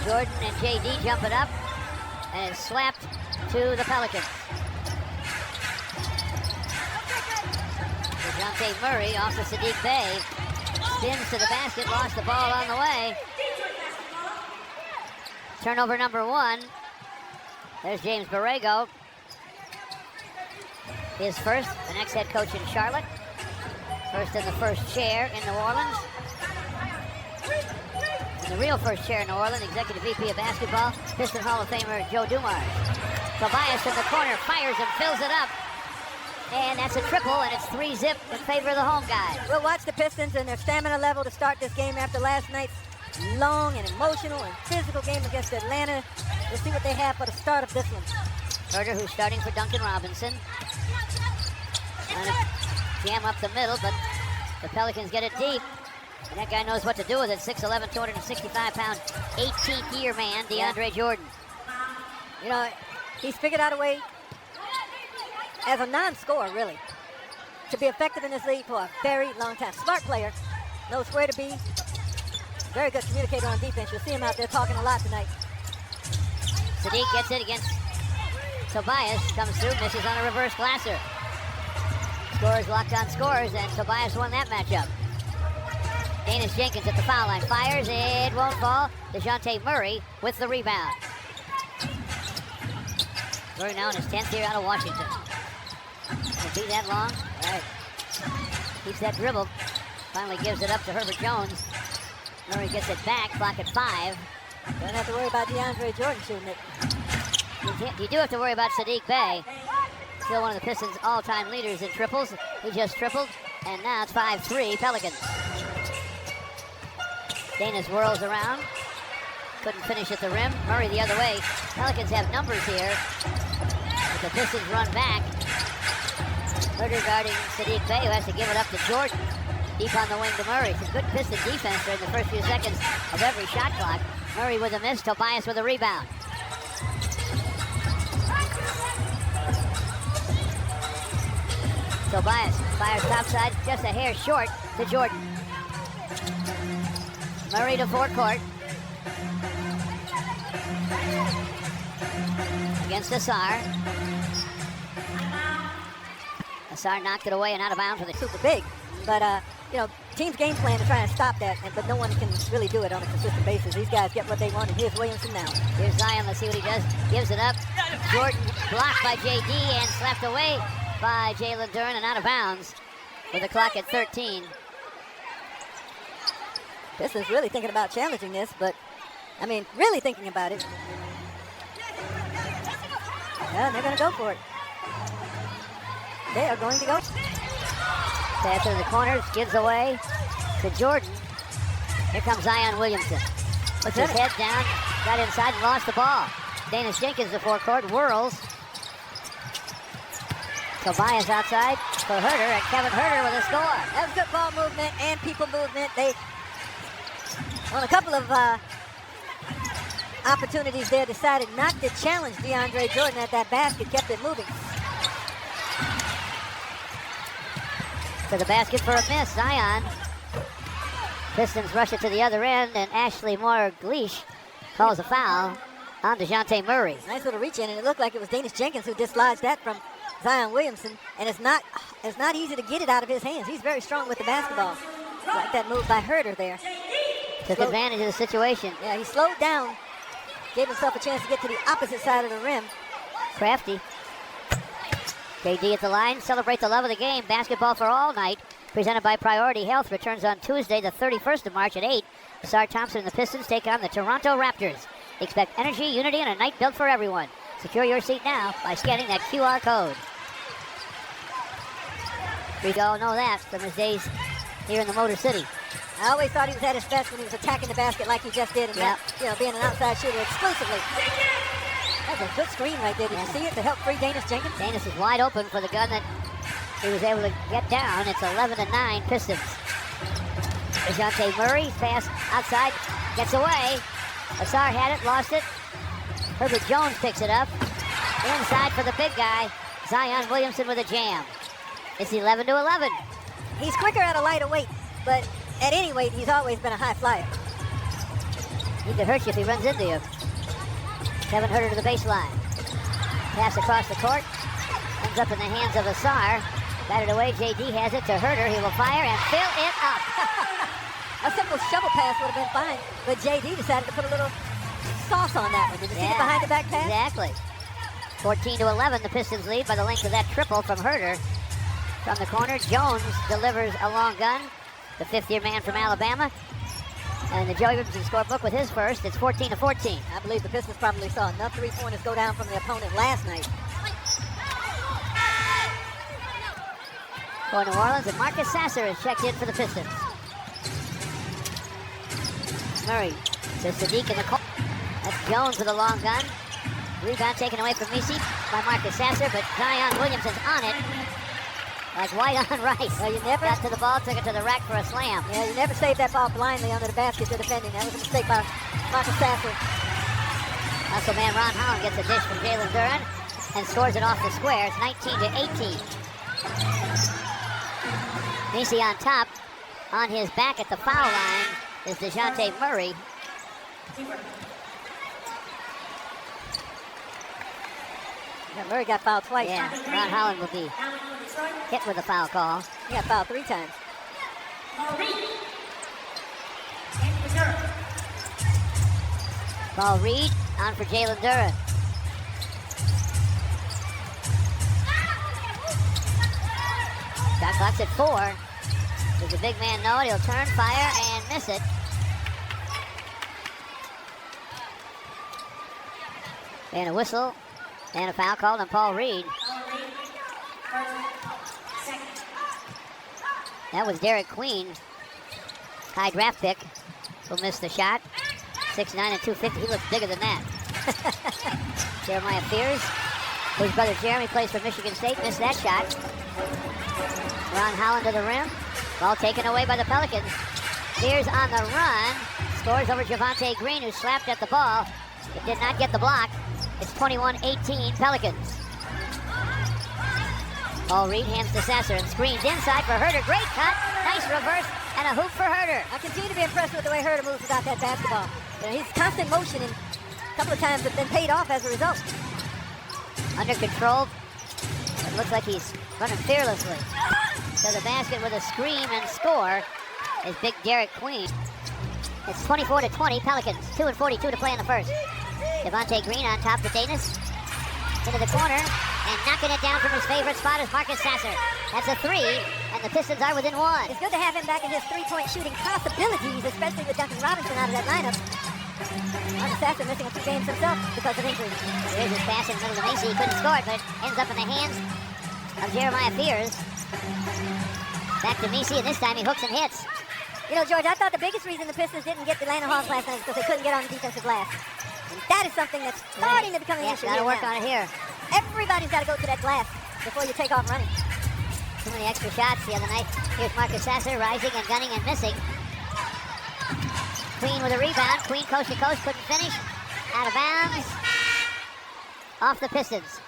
Jordan and JD jumping up, and it's swapped to the Pelicans. DeJounte Murray off to Saddiq Bey. Spins to the basket, lost the ball on the way. Turnover number 1. There's James Borrego. His first, the next head coach in Charlotte. First in the first chair in New Orleans. And the real first chair in New Orleans, Executive VP of Basketball, Piston Hall of Famer Joe Dumars. Tobias in the corner, fires and fills it up. And that's a triple, and it's 3-zip in favor of the home guys. We'll watch the Pistons and their stamina level to start this game after last night's long and emotional and physical game against Atlanta. We'll see what they have for the start of this one. Herter, who's starting for Duncan Robinson. Trying to jam up the middle, but the Pelicans get it deep. And that guy knows what to do with it. 6'11", 265-pound, 18th-year man, DeAndre Jordan. You know, he's figured out a way, as a non-scorer, really, to be effective in this league for a very long time. Smart player, knows where to be. Very good communicator on defense. You'll see him out there talking a lot tonight. Saddiq gets it against Tobias. Comes through, misses on a reverse glasser. Scores, locked on scores, and Tobias won that matchup. Danis Jenkins at the foul line. Fires, it won't fall. DeJounte Murray with the rebound. Murray now in his 10th year out of Washington. Will be that long? All right. Keeps that dribble. Finally gives it up to Herbert Jones. Murray gets it back, clock at 5. Don't have to worry about DeAndre Jordan shooting it. You do have to worry about Saddiq Bey. Still one of the Pistons' all-time leaders in triples. He just tripled, and now it's 5-3 Pelicans. Danis whirls around. Couldn't finish at the rim. Murray the other way. Pelicans have numbers here. But the Pistons run back. Herter guarding Saddiq Bey, who has to give it up to Jordan. Deep on the wing to Murray. Some good Piston defense during the first few seconds of every shot clock. Murray with a miss, Tobias with a rebound. Tobias fires topside, just a hair short to Jordan. Murray to forecourt. Against Asar. Asar knocked it away and out of bounds with it. Super big, but you know, team's game plan to try and stop that, but no one can really do it on a consistent basis. These guys get what they want, and here's Williamson now. Here's Zion, let's see what he does. Gives it up. Jordan blocked by JD and slapped away by Jalen Duren and out of bounds with the clock at 13. Pistons really thinking about challenging this, but, I mean, really thinking about it. Yeah, they're going to go for it. They are going to go. Pass to the corners, gives away to Jordan. Here comes Zion Williamson. Puts his head down, got inside and lost the ball. Danis Jenkins to forecourt, whirls. Tobias outside for Herter, and Kevin Herter with a score. That was good ball movement and people movement. They, on a couple of opportunities there, decided not to challenge DeAndre Jordan at that basket, kept it moving. To the basket for a miss, Zion. Pistons rush it to the other end, and Ashley Moore-Gleish calls a foul on DeJounte Murray. Nice little reach in, and it looked like it was Danis Jenkins who dislodged that from Zion Williamson, and it's not easy to get it out of his hands. He's very strong with the basketball. Like that move by Herter there. Took advantage of the situation. Yeah, he slowed down, gave himself a chance to get to the opposite side of the rim. Crafty. JD at the line, celebrate the love of the game. Basketball for all night, presented by Priority Health, returns on Tuesday, the 31st of March at 8. Sar Thompson and the Pistons take on the Toronto Raptors. Expect energy, unity, and a night built for everyone. Secure your seat now by scanning that QR code. We all know that from his days here in the Motor City. I always thought he was at his best when he was attacking the basket like he just did, and not, being an outside shooter exclusively. That's a good screen right there. Did you see it to help free Danis Jenkins? Danis is wide open for the gun that he was able to get down. It's 11-9 Pistons. DeJounte Murray, pass outside, gets away. Asar had it, lost it. Herbert Jones picks it up. Inside for the big guy, Zion Williamson with a jam. It's 11-11. He's quicker at a lighter weight, but at any weight, he's always been a high flyer. He could hurt you if he runs into you. Kevin Herter to the baseline. Pass across the court. Ends up in the hands of Asar. Batted away. JD has it to Herter. He will fire and fill it up. A simple shovel pass would have been fine, but JD decided to put a little sauce on that one. Did you see the behind the back pass? Exactly. 14-11, the Pistons lead by the length of that triple from Herter. From the corner, Jones delivers a long gun. The fifth-year man from Alabama. And the Joey Richardson scorebook with his first. It's 14-14. I believe the Pistons probably saw enough three-pointers go down from the opponent last night. For New Orleans, and Marcus Sasser is checked in for the Pistons. Murray to Sadiq in the corner. That's Jones with a long gun. Rebound taken away from Misi by Marcus Sasser, but Zion Williamson's on it. Like white on rice. Well, you never got to the ball, took it to the rack for a slam. Yeah, you never save that ball blindly under the basket to defending. That was a mistake by Marcus Sasser. Muscle man Ron Holland gets a dish from Jalen Duren and scores it off the square. It's 19-18. Misi on top. On his back at the foul line is DeJounte Murray. Yeah, Murray got fouled twice. Yeah, Ron Holland will be hit with a foul call. He got fouled 3 times. Paul Reed on for Jalen Duren. Shot clock's at 4. Does the big man know it? He'll turn, fire, and miss it. And a whistle. And a foul called on Paul Reed. That was Derek Queen, high draft pick, who missed the shot. 6'9" and 250. He looks bigger than that. Jeremiah Fears, whose brother Jeremy plays for Michigan State, missed that shot. Ron Holland to the rim. Ball taken away by the Pelicans. Fears on the run. Scores over Javonte Green, who slapped at the ball. It did not get the block. It's 21-18 Pelicans. Paul Reed hands to Sasser and screens inside for Herter. Great cut, nice reverse, and a hoop for Herter. I continue to be impressed with the way Herter moves without that basketball. You know, his constant motion and a couple of times have been paid off as a result. Under control. It looks like he's running fearlessly to the basket with a scream and score is big Derek Queen. It's 24-20 Pelicans. 2:42 to play in the first. Javonte Green on top to Danis. Into the corner, and knocking it down from his favorite spot is Marcus Sasser. That's a 3, and the Pistons are within 1. It's good to have him back in his three-point shooting possibilities, especially with Duncan Robinson out of that lineup. Marcus Sasser missing a few games himself because of injury. Here's his pass in the middle to Macy. He couldn't score it, but ends up in the hands of Jeremiah Fears. Back to Macy, and this time he hooks and hits. You know, George, I thought the biggest reason the Pistons didn't get the Atlanta Hawks last night is because they couldn't get on the defensive glass. And that is something that's starting to become an issue. Gotta work on it here. Everybody's got to go to that glass before you take off running. Too many extra shots the other night. Here's Marcus Sasser rising and gunning and missing. Queen with a rebound. Queen coast to coast, couldn't finish. Out of bounds. Off the Pistons.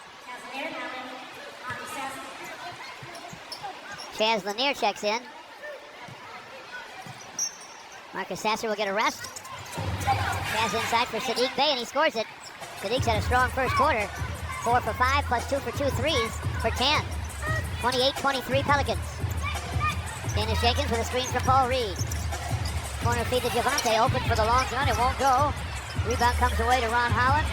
Chaz Lanier checks in. Marcus Sasser will get a rest. Chaz inside for Sadiq Bey, and he scores it. Sadiq's had a strong first quarter. 4 for 5, plus 2 for 2 threes for 10. 28-23 Pelicans. Daniel Jenkins with a screen from Paul Reed. Corner feed to Javonte, open for the long gun, it won't go. Rebound comes away to Ron Holland.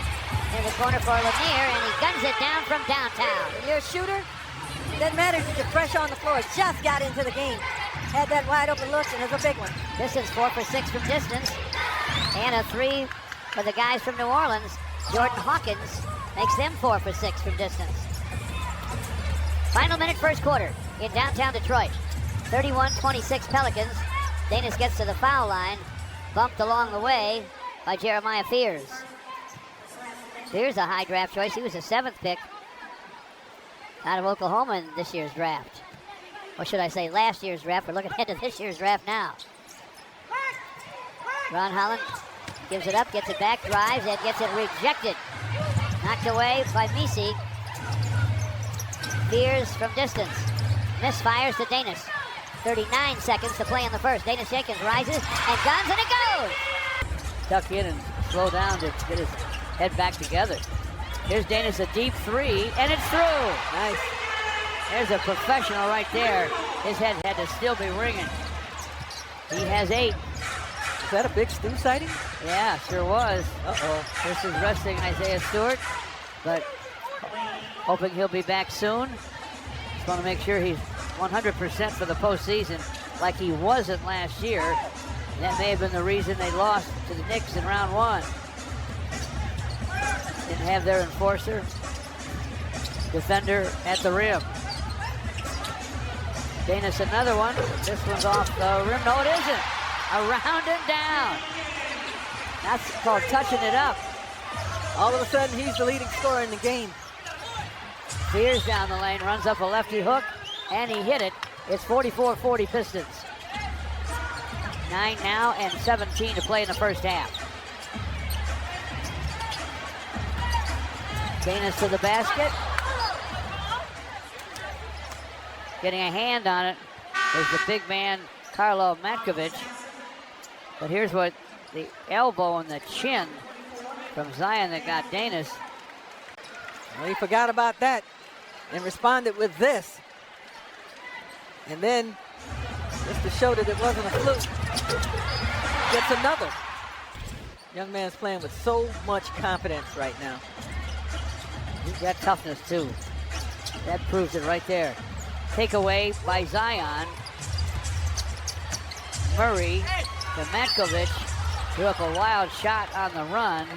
In the corner for Lanier, and he guns it down from downtown. When you're a shooter, it doesn't matter if you're fresh on the floor. Just got into the game. Had that wide open look, and it was a big one. Pistons 4 for 6 from distance. And a 3 for the guys from New Orleans. Jordan Hawkins makes them 4 for 6 from distance. Final minute, first quarter in downtown Detroit. 31-26 Pelicans. Danis gets to the foul line. Bumped along the way by Jeremiah Fears. Fears a high draft choice. He was a 7th pick out of Oklahoma in this year's draft. Or should I say last year's draft? We're looking ahead to this year's draft now. Ron Holland gives it up, gets it back, drives, and gets it rejected. Knocked away by Misi. Fears from distance. Misfires to Danis. 39 seconds to play in the first. Danis Jenkins rises and guns, and it goes! duck in and slow down to get his head back together. Here's Danis, a deep three, and it's through. Nice. There's a professional right there. His head had to still be ringing. He has 8. Is that a big Stu sighting? Yeah, sure was. Uh-oh. This is resting Isaiah Stewart, but hoping he'll be back soon. Just want to make sure he's 100% for the postseason like he wasn't last year. That may have been the reason they lost to the Knicks in round 1. Didn't have their enforcer, defender at the rim. Danis, another one. This one's off the rim. No, it isn't. Around and down. That's called touching it up. All of a sudden, he's the leading scorer in the game. Fears down the lane, runs up a lefty hook, and he hit it. It's 44-40 Pistons. 9 now and 17 to play in the first half. Danis to the basket. Getting a hand on it is the big man, Karlo Matkovic. But here's what the elbow and the chin from Zion that got Danis. Well, he forgot about that and responded with this. And then, just to show that it wasn't a fluke, gets another. Young man's playing with so much confidence right now. He's got toughness too. That proves it right there. Takeaway by Zion. Murray to Matkovic. Threw up a wild shot on the run.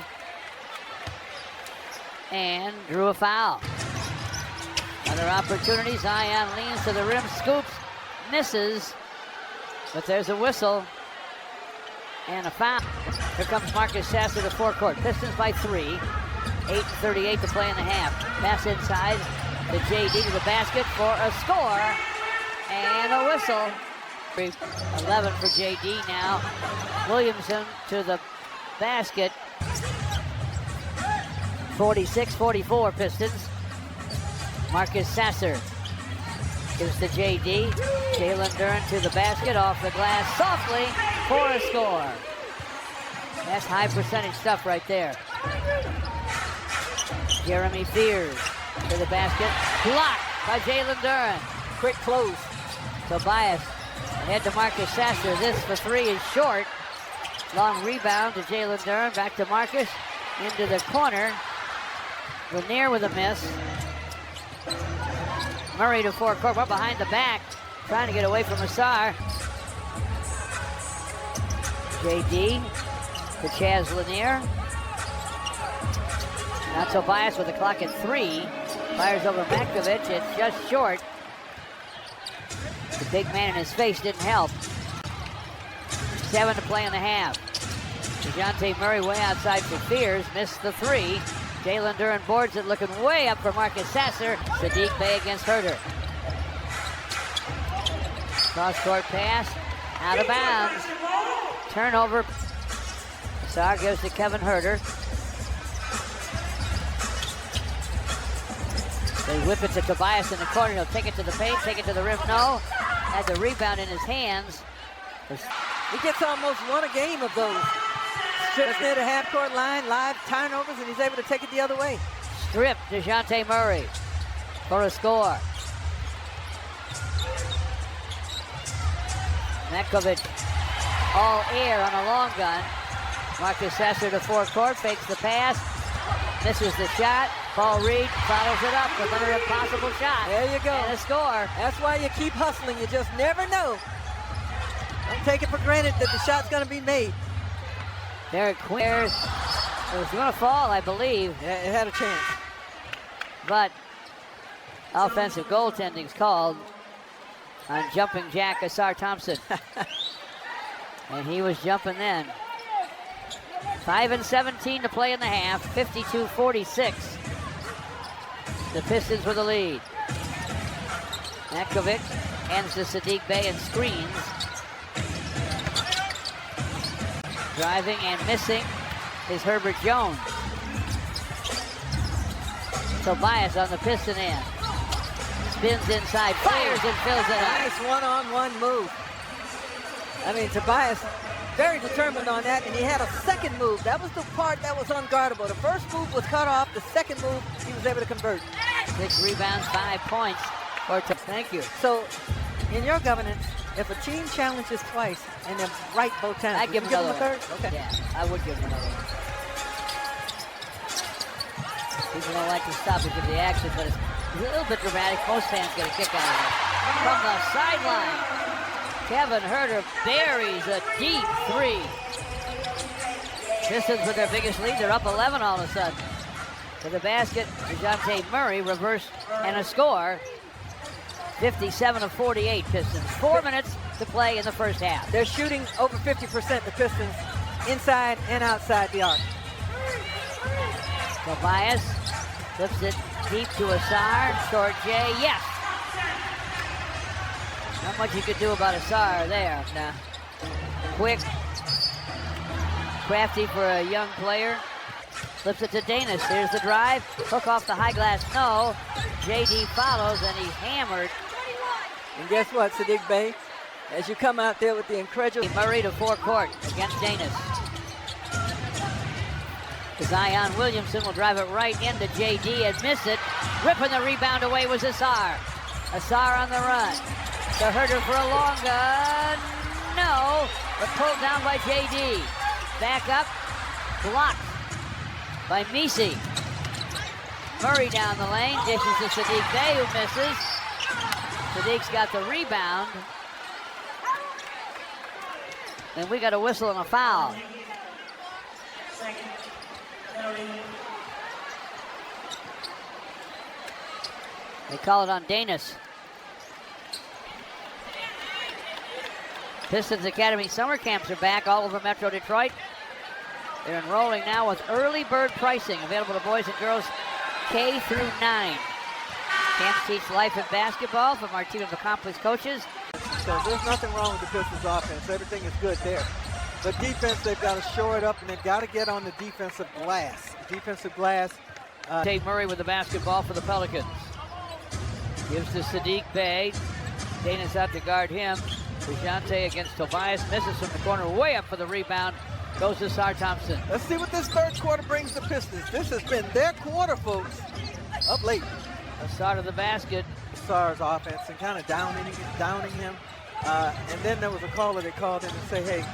And drew a foul. Another opportunity. Zion leans to the rim, scoops, misses. But there's a whistle. And a foul. Here comes Marcus Sasser to forecourt. Pistons by 3. 8:38 to play in the half. Pass inside to JD to the basket for a score. And a whistle. 11 for JD now. Williamson to the basket. 46-44 Pistons. Marcus Sasser gives to JD. Jalen Duren to the basket, off the glass softly for a score. That's high percentage stuff right there. Jeremy Fears to the basket. Blocked by Jalen Duren. Quick close. Tobias ahead to Marcus Sasser. This for 3 is short. Long rebound to Jalen Duren. Back to Marcus. Into the corner. Lanier with a miss. Murray to forecourt. We're behind the back. Trying to get away from Asar. JD to Chaz Lanier. Now Tobias with the clock at 3. Fires over Matkovic. It's just short. The big man in his face didn't help. 7 to play in the half. DeJounte Murray way outside for Fears. Missed the 3. Jalen Duren boards it, looking way up for Marcus Sasser. Sadiq Bey against Herter. Cross-court pass. Out of bounds. Turnover. Asar gives to Kevin Herter. They whip it to Tobias in the corner. He'll take it to the paint, take it to the rim. No. Had the rebound in his hands. He gets almost 1 a game of those. Strips near the half-court line, live turnovers, and he's able to take it the other way. Stripped DeJounte Murray for a score. Matkovic all air on a long gun. Marcus Sasser to forecourt, fakes the pass, misses the shot. Paul Reed follows it up with another impossible shot. There you go. And a score. That's why you keep hustling. You just never know. Don't take it for granted that the shot's going to be made. Derek Quinn. It was going to fall, I believe. Yeah, it had a chance. But offensive goaltending's called on jumping jack Asar Thompson. And he was jumping then. 5 and 17 to play in the half. 52-46. The Pistons with the lead. Matkovic hands to Sadiq Bey and screens. Driving and missing is Herbert Jones. Tobias on the Piston end. Spins inside, fires and fills it up. Nice one-on-one move. I mean, Tobias very determined on that, and he had a second move. That was the part that was unguardable. The first move was cut off. The second move, he was able to convert. 6 rebounds, 5 points. Thank you. So, in your governance, if a team challenges twice and they're right both times, I'd give him him another a third? one. Okay. Yeah, I would give him another one. People don't like to stop because of the action, but it's a little bit dramatic. Most fans get a kick out of it. From the sideline, Kevin Herter buries a deep 3. Pistons with their biggest lead. They're up 11 all of a sudden. To the basket, DeJounte Murray reversed and a score. 57 of 48 Pistons. 4 minutes to play in the first half. They're shooting over 50%, the Pistons, inside and outside the arc. Tobias flips it deep to Asar. Short J, yes. Not much you could do about Asar there. Nah. Quick, crafty for a young player. Flips it to Danis. Here's the drive. Hook off the high glass. No. JD follows, and he's hammered. And guess what, Sadiq Bey? As you come out there with the incredulous... Murray to forecourt against Danis. Zion Williamson will drive it right into JD and miss it. Ripping the rebound away was Asar. Asar on the run. To Herter for a long gun. No, but pulled down by JD. Back up, blocked by Misi. Murray down the lane, dishes to Sadiq Bey, who misses. Sadiq's got the rebound. And we got a whistle and a foul. They call it on Danis. Pistons Academy summer camps are back all over Metro Detroit. They're enrolling now with early bird pricing, available to boys and girls K through 9. Camps teach life and basketball from our team of accomplished coaches. So there's nothing wrong with the Pistons offense. Everything is good there. But defense, they've got to shore it up, and they've got to get on the defensive glass. Defensive glass. Tate Murray with the basketball for the Pelicans. Gives to Sadiq Bey. Danis out to guard him. DeJounte against Tobias. Misses from the corner. Way up for the rebound. Goes to Sar Thompson. Let's see what this third quarter brings the Pistons. This has been their quarter, folks, up late. A start of the basket. Sar's offense and kind of downing him. And then there was a caller that called in and said, hey,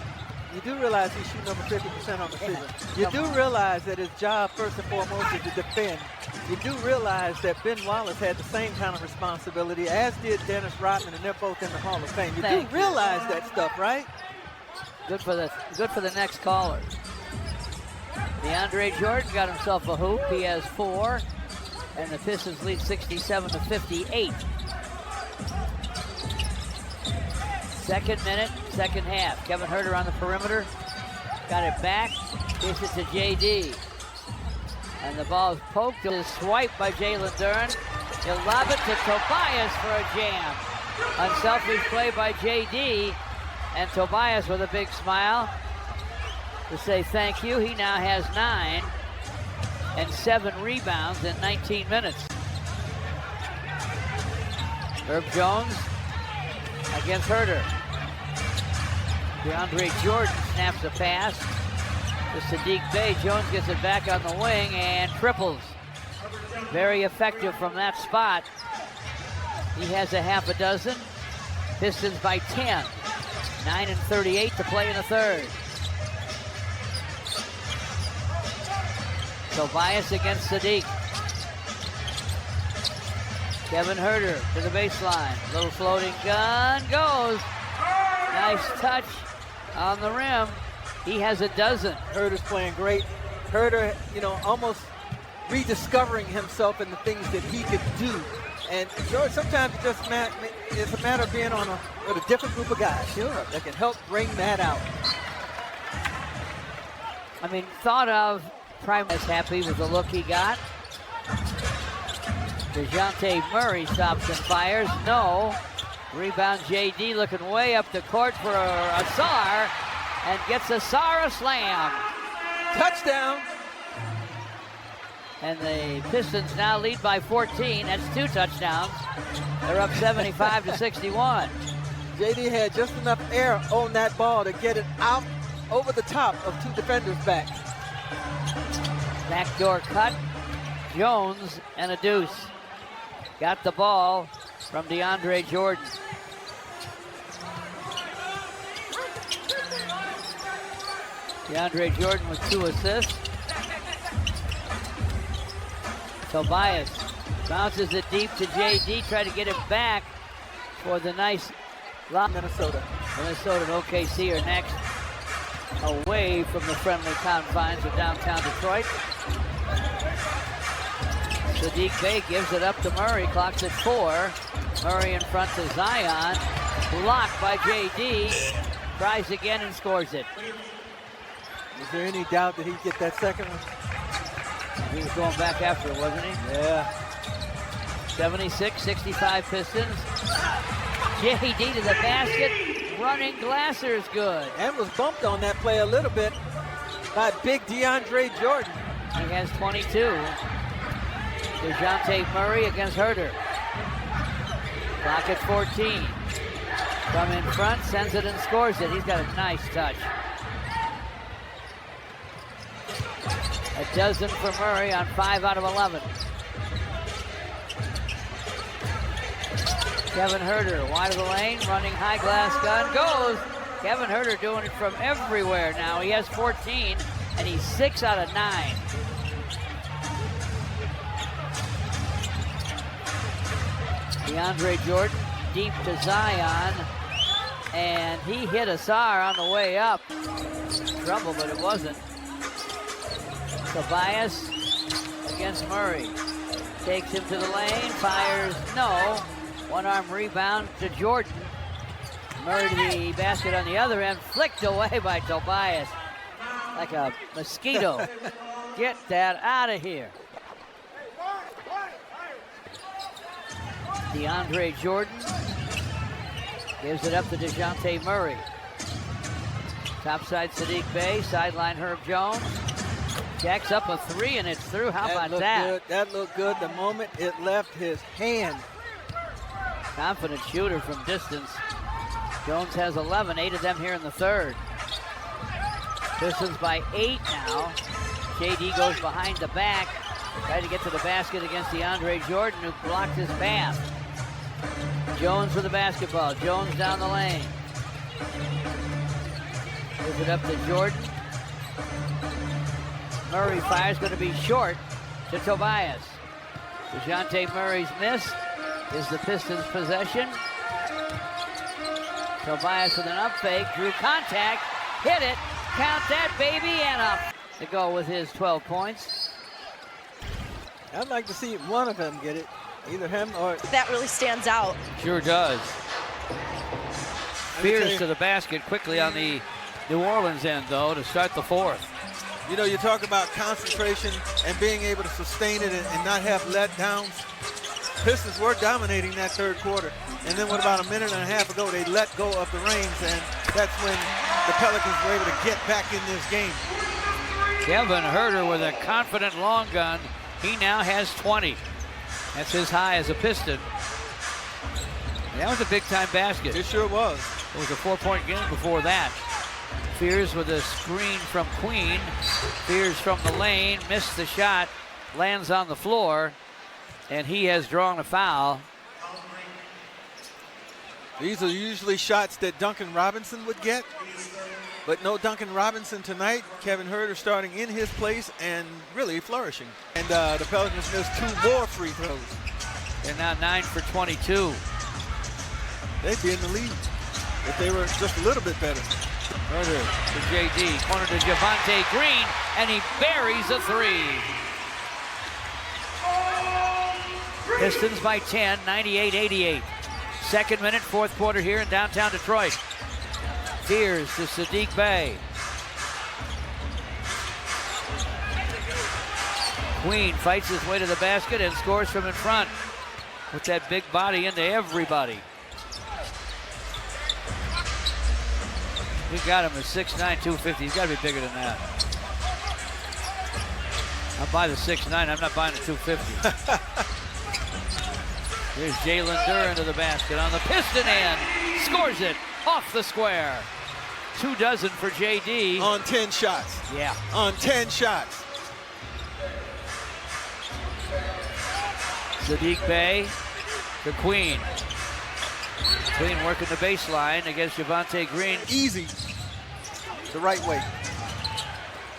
you do realize he's shooting over 50% on the season. You do realize that his job, first and foremost, is to defend. You do realize that Ben Wallace had the same kind of responsibility, as did Dennis Rodman, and they're both in the Hall of Fame. You do realize that stuff, right? Good for the next caller. DeAndre Jordan got himself a hoop. He has 4. And the Pistons lead 67 to 58. Second minute, second half. Kevin Herter on the perimeter. Got it back. Gives it to JD. And the ball is poked. It is swiped by Jalen Duren. He'll lob it to Tobias for a jam. Unselfish play by JD. And Tobias with a big smile to say thank you. He now has 9 and 7 rebounds in 19 minutes. Herb Jones against Herter. DeAndre Jordan snaps a pass to Sadiq Bey. Jones gets it back on the wing and triples. Very effective from that spot. He has a half a dozen. Pistons by 10. 9 and 38 to play in the third. Tobias against Sadiq. Kevin Herter to the baseline. Little floating gun goes. Nice touch on the rim. He has a dozen. Herter's playing great. Herter, almost rediscovering himself in the things that he could do. And George, sometimes it's a matter of being with a different group of guys. Sure. That can help bring that out. I mean, thought of Prime is happy with the look he got. DeJounte Murray stops and fires. No. Rebound JD looking way up the court for Asar and gets Asar a slam. Touchdown. And the Pistons now lead by 14. That's 2 touchdowns. They're up 75 to 61. JD had just enough air on that ball to get it out over the top of two defenders back. Backdoor cut. Jones and a deuce. Got the ball from DeAndre Jordan. DeAndre Jordan with 2 assists. Tobias bounces it deep to JD, try to get it back for the nice lob. Minnesota and OKC are next, away from the friendly confines of downtown Detroit. Sadiq Bey gives it up to Murray, clocks at 4. Murray in front to Zion, blocked by JD, tries again and scores it. Is there any doubt that he'd get that second one? He was going back after it, wasn't he? Yeah. 76-65 Pistons. JD to the basket, running Glasser's good. And was bumped on that play a little bit by big DeAndre Jordan. He has 22. DeJounte Murray against Herter. Clock at 14. From in front, sends it and scores it. He's got a nice touch. A dozen for Murray on 5 out of 11. Kevin Herter, wide of the lane, running high glass gun, goes. Kevin Herter doing it from everywhere now. He has 14, and he's 6 out of 9. DeAndre Jordan deep to Zion, and he hit Asar on the way up. Trouble, but it wasn't. Tobias against Murray. Takes him to the lane, fires, no. One-arm rebound to Jordan. Murray to the basket on the other end, flicked away by Tobias like a mosquito. Get that out of here. DeAndre Jordan gives it up to DeJounte Murray. Topside Sadiq Bey, sideline Herb Jones. Jacks up a 3 and it's through. How about that? Good. That looked good the moment it left his hand. Confident shooter from distance. Jones has 11, 8 of them here in the third. Pistons by 8 now. JD goes behind the back. Tried to get to the basket against DeAndre Jordan, who blocked his pass. Jones with the basketball. Jones down the lane. Gives it up to Jordan. Murray fires, going to be short to Tobias. DeJounte Murray's miss is the Pistons' possession. Tobias with an up fake, drew contact, hit it, count that baby, and up to go with his 12 points. I'd like to see one of them get it, either him or... That really stands out. Sure does. Spears to the basket quickly on the New Orleans end, though, to start the fourth. You know, you talk about concentration and being able to sustain it and not have letdowns. Pistons were dominating that third quarter. And then what about a minute and a half ago, they let go of the reins, and that's when the Pelicans were able to get back in this game. Kevin Herter with a confident long gun. He now has 20. That's his high as a Piston. That was a big-time basket. It sure was. It was a 4-point game before that. Fears with a screen from Queen. Fears from the lane, missed the shot, lands on the floor, and he has drawn a foul. These are usually shots that Duncan Robinson would get, but no Duncan Robinson tonight. Kevin Herter starting in his place and really flourishing. And the Pelicans missed 2 more free throws. They're now 9 for 22. They'd be in the lead if they were just a little bit better. Herter to JD, corner to Javonte Green, and he buries a 3. Pistons by 10, 98-88. Second minute, fourth quarter here in downtown Detroit. Fears to Sadiq Bey. Queen fights his way to the basket and scores from in front with that big body into everybody. We got him at 6'9", 250. He's got to be bigger than that. I'll buy the 6'9". I'm not buying the 250. Here's Jalen Durr into the basket on the Piston end. Scores it off the square. 2 dozen for JD. On 10 shots. Yeah. On 10 shots. Saddiq Bey to Queen. Queen working the baseline against Javonte Green. Easy. The right way.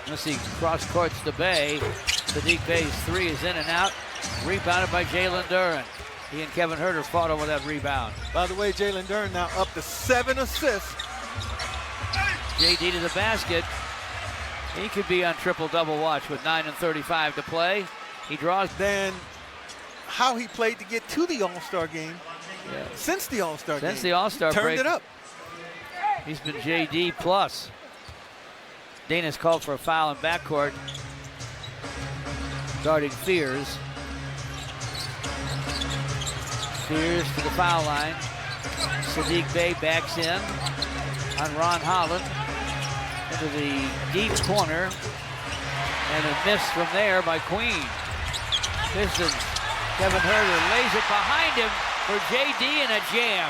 Let's see, cross courts to Bey. Saddiq Bey's 3 is in and out. Rebounded by Jalen Duren. He and Kevin Huerter fought over that rebound. By the way, Jalen Duren now up to 7 assists. JD to the basket. He could be on triple-double watch with 9 and 35 to play. He draws. Then how he played to get to the All-Star game. Yeah. Since the All-Star game. Since the All-Star break. Turned it up. He's been JD plus. Dana's called for a foul in backcourt. Guarding Fears. Fears to the foul line. Saddiq Bey backs in on Ron Holland into the deep corner. And a miss from there by Queen. Pistons. Kevin Huerter lays it behind him for JD and a jam.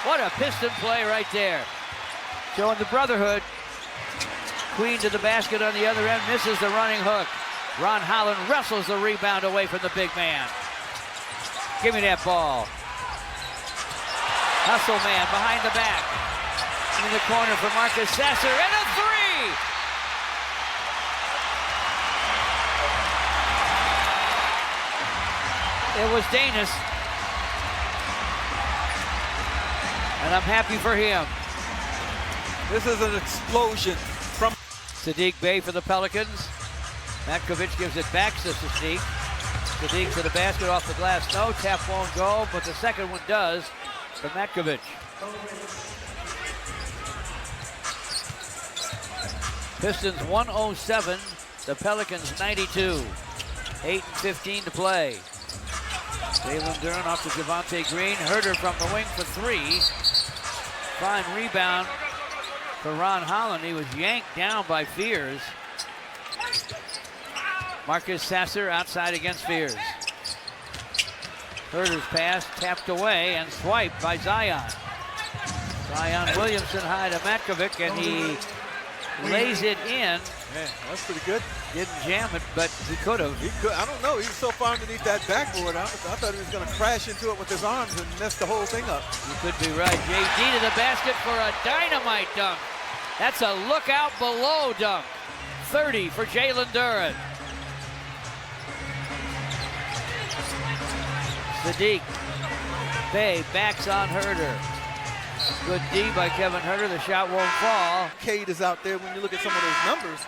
What a Piston play right there. Showing the brotherhood. Queen to the basket on the other end, misses the running hook. Ron Holland wrestles the rebound away from the big man. Give me that ball. Hustle man behind the back. In the corner for Marcus Sasser, and a 3! It was Danis. And I'm happy for him. This is an explosion from Saddiq Bey for the Pelicans. Matkovic gives it back to Saddiq. Saddiq to the basket off the glass. No, tap won't go, but the second one does for Matkovic. Pistons 107, the Pelicans 92. 8:15 to play. Jalen Duren off to Javonte Green. Huerter from the wing for 3. Fine rebound for Ron Holland. He was yanked down by Fears. Marcus Sasser outside against Fears. Huerter's pass tapped away and swiped by Zion. Zion Williamson high to Matkovic, and he lays it in. Man, that's pretty good. Didn't jam it, but he could have. He could. I don't know. He was so far underneath that backboard. I thought he was going to crash into it with his arms and mess the whole thing up. You could be right. JD to the basket for a dynamite dunk. That's a look out below dunk. 30 for Jalen Duren. Saddiq Bey backs on Huerter. Good D by Kevin Huerter. The shot won't fall. Cade is out there when you look at some of those numbers.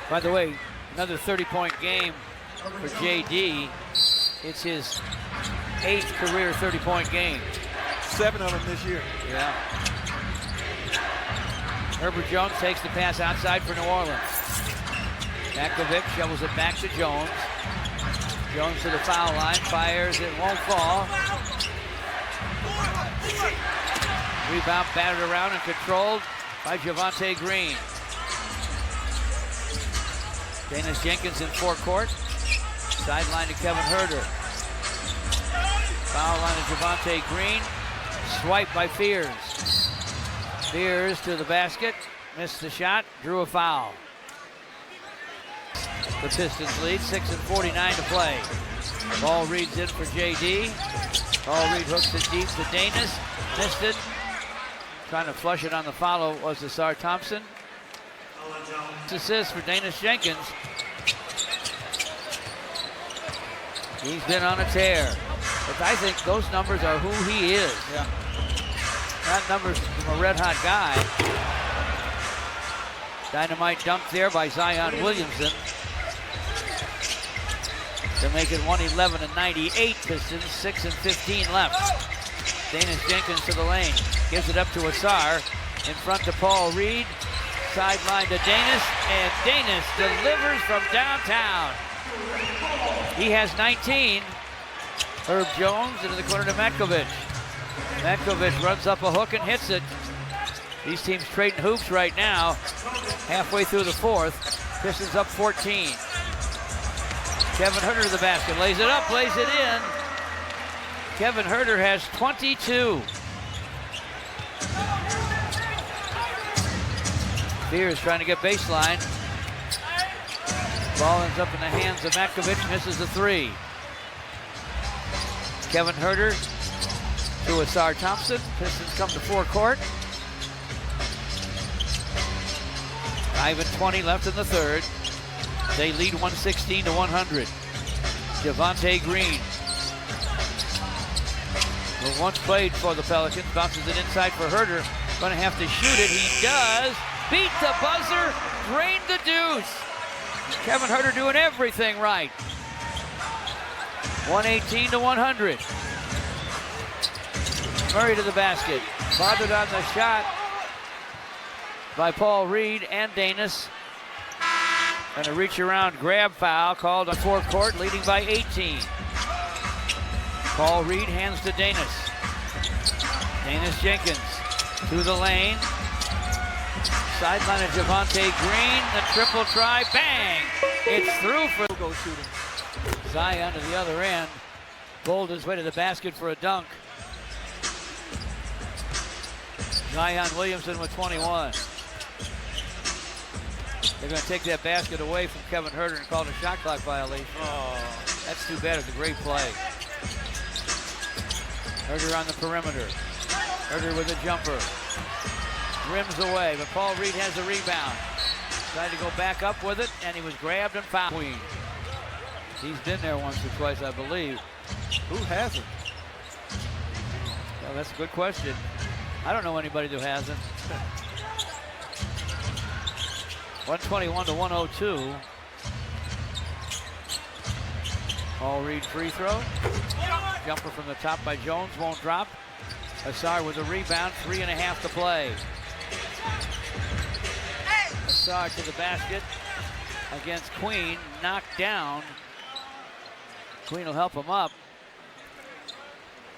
By the way, another 30-point game for JD. It's his 8th career 30-point game. 7 of them this year. Yeah. Herbert Jones takes the pass outside for New Orleans. Matkovic shovels it back to Jones. Jones to the foul line, fires, it won't fall. Rebound battered around and controlled by Javonte Green. Danis Jenkins in forecourt. Sideline to Kevin Huerter. Foul line to Javonte Green. Swipe by Fears. Fears to the basket. Missed the shot. Drew a foul. The Pistons lead. 6:49 to play. Ball reads in for JD. Ball Reed hooks it deep to Danis. Missed it. Trying to flush it on the follow was Asar Thompson. Assist for Danis Jenkins. He's been on a tear. But I think those numbers are who he is. Yeah. Not numbers from a red-hot guy. Dynamite dunk there by Zion Williamson to make it 111-98 Pistons. 6:15 left. Danis Jenkins to the lane. Gives it up to Asar. In front to Paul Reed. Sideline to Danis. And Danis delivers from downtown. He has 19. Herb Jones into the corner to Matkovic. Matkovic runs up a hook and hits it. These teams trading hoops right now. Halfway through the 4th. Pistons up 14. Kevin Huerter to the basket. Lays it up, lays it in. Kevin Huerter has 22. Spears trying to get baseline. Ball ends up in the hands of Matkovic, misses the three. Kevin Herter to Asar Thompson. Pistons come to forecourt. 5:20 left in the third. They lead 116 to 100. Javonte Green, who once played for the Pelicans, bounces it inside for Herter. Going to have to shoot it. He does. Beat the buzzer. Drained the deuce. Kevin Herter doing everything right. 118 to 100. Murray to the basket. Bothered on the shot by Paul Reed and Danis. And a reach around grab foul called on forecourt, leading by 18. Paul Reed hands to Danis. Danis Jenkins to the lane. Sideline of Javonte Green, the triple try, bang! It's through for go shooting. Zion to the other end, bowled his way to the basket for a dunk. Zion Williamson with 21. They're going to take that basket away from Kevin Herter and call it a shot clock violation. Oh, that's too bad. It's a great play. Herter on the perimeter. Herter with a jumper. Rims away, but Paul Reed has the rebound. Tried to go back up with it, and he was grabbed and fouled. Queen. He's been there once or twice, I believe. Who hasn't? Well, that's a good question. I don't know anybody who hasn't. 121 to 102. Paul Reed free throw. Jumper from the top by Jones, won't drop. Asar with a rebound, 3.5 to play. Asar to the basket against Queen, knocked down. Queen will help him up.